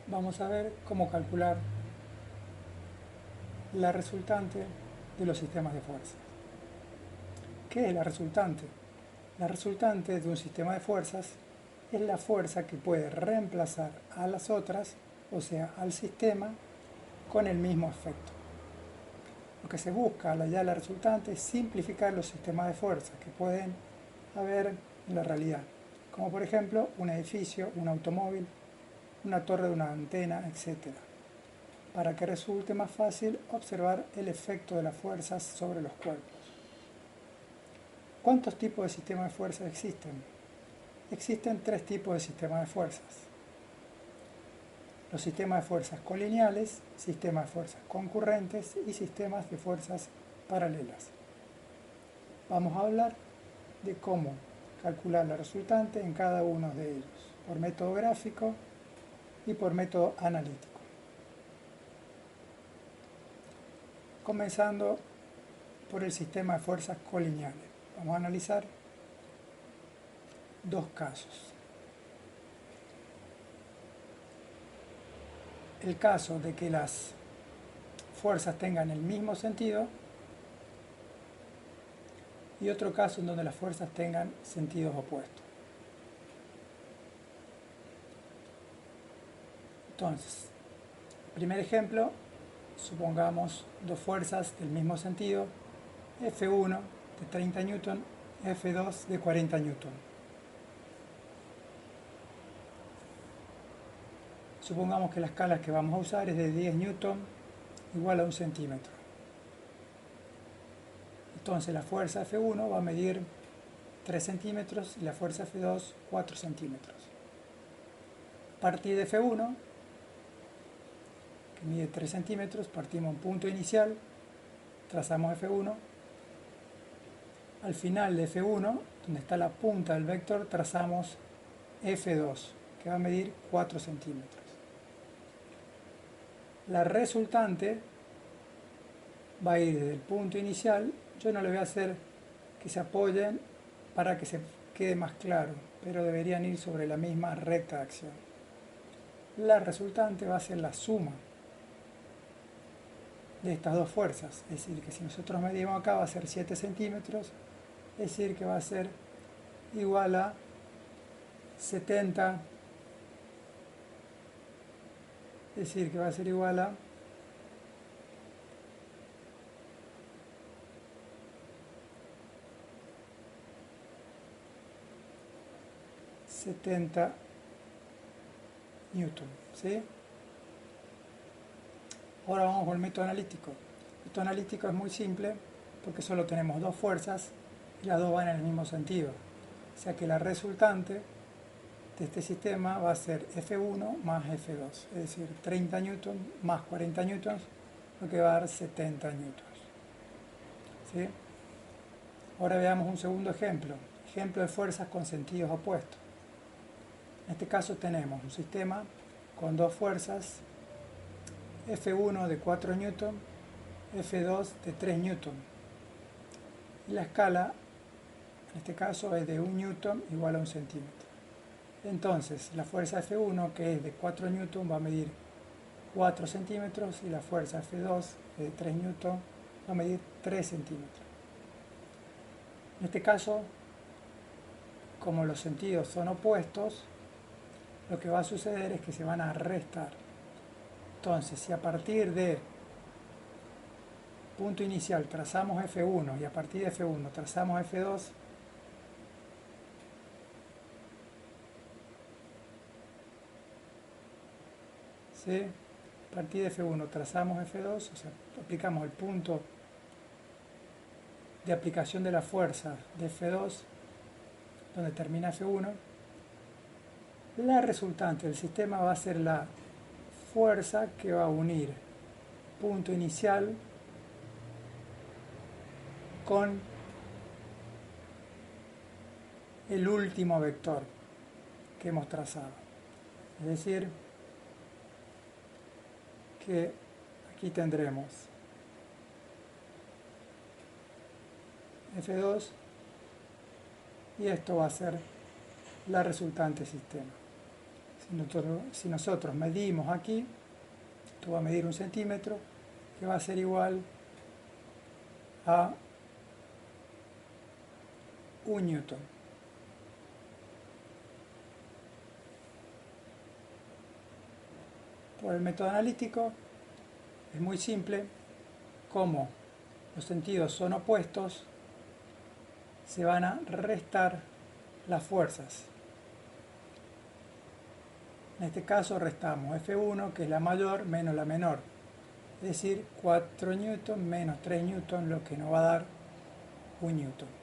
vamos a ver cómo calcular la resultante de los sistemas de fuerzas. ¿Qué es la resultante? La resultante de un sistema de fuerzas es la fuerza que puede reemplazar a las otras, o sea, al sistema, con el mismo efecto. Lo que se busca al hallar la resultante es simplificar los sistemas de fuerzas que pueden haber en la realidad, como por ejemplo un edificio, un automóvil, una torre de una antena, etc., para que resulte más fácil observar el efecto de las fuerzas sobre los cuerpos. ¿Cuántos tipos de sistemas de fuerzas existen? Existen tres tipos de sistemas de fuerzas. Los sistemas de fuerzas colineales, sistemas de fuerzas concurrentes y sistemas de fuerzas paralelas. Vamos a hablar de cómo calcular la resultante en cada uno de ellos, por método gráfico y por método analítico. Comenzando por el sistema de fuerzas colineales. Vamos a analizar dos casos. El caso de que las fuerzas tengan el mismo sentido y otro caso en donde las fuerzas tengan sentidos opuestos. Entonces, primer ejemplo, supongamos dos fuerzas del mismo sentido, F1 de 30 Newton, F2 de 40 Newton. Supongamos que la escala que vamos a usar es de 10 Newton igual a 1 centímetro. Entonces la fuerza F1 va a medir 3 centímetros y la fuerza F2 4 centímetros. A partir de F1, que mide 3 centímetros, partimos un punto inicial, trazamos F1. Al final de F1, donde está la punta del vector, trazamos F2, que va a medir 4 centímetros. La resultante va a ir desde el punto inicial. Yo no le voy a hacer que se apoyen para que se quede más claro, pero deberían ir sobre la misma recta de acción. La resultante va a ser la suma de estas dos fuerzas, es decir, que si nosotros medimos acá va a ser 7 centímetros, es decir, que va a ser igual a 70, es decir, que va a ser igual a 70 newton, ¿sí? Ahora vamos con el método analítico. El método analítico es muy simple porque solo tenemos dos fuerzas y las dos van en el mismo sentido. O sea que la resultante de este sistema va a ser F1 más F2, es decir, 30 newton más 40 newtons, lo que va a dar 70 newtons. ¿Sí? Ahora veamos un segundo ejemplo, ejemplo de fuerzas con sentidos opuestos. En este caso tenemos un sistema con dos fuerzas, F1 de 4 newton, F2 de 3 newton. Y la escala, en este caso, es de 1 newton igual a 1 centímetro. Entonces, la fuerza F1, que es de 4 newton, va a medir 4 centímetros y la fuerza F2, de 3 newton, va a medir 3 centímetros. En este caso, como los sentidos son opuestos, lo que va a suceder es que se van a restar. Entonces, si a partir de punto inicial trazamos F1 y a partir de F1 trazamos F2, ¿sí? A partir de F1 trazamos F2, o sea, aplicamos el punto de aplicación de la fuerza de F2, donde termina F1, la resultante del sistema va a ser la fuerza que va a unir punto inicial con el último vector que hemos trazado. Es decir, que aquí tendremos F2 y esto va a ser la resultante sistema. Si nosotros medimos aquí, esto va a medir 1 centímetro, que va a ser igual a 1 newton. Por el método analítico es muy simple, como los sentidos son opuestos, se van a restar las fuerzas. En este caso restamos F1, que es la mayor, menos la menor. Es decir, 4 newton menos 3 newton, lo que nos va a dar 1 newton.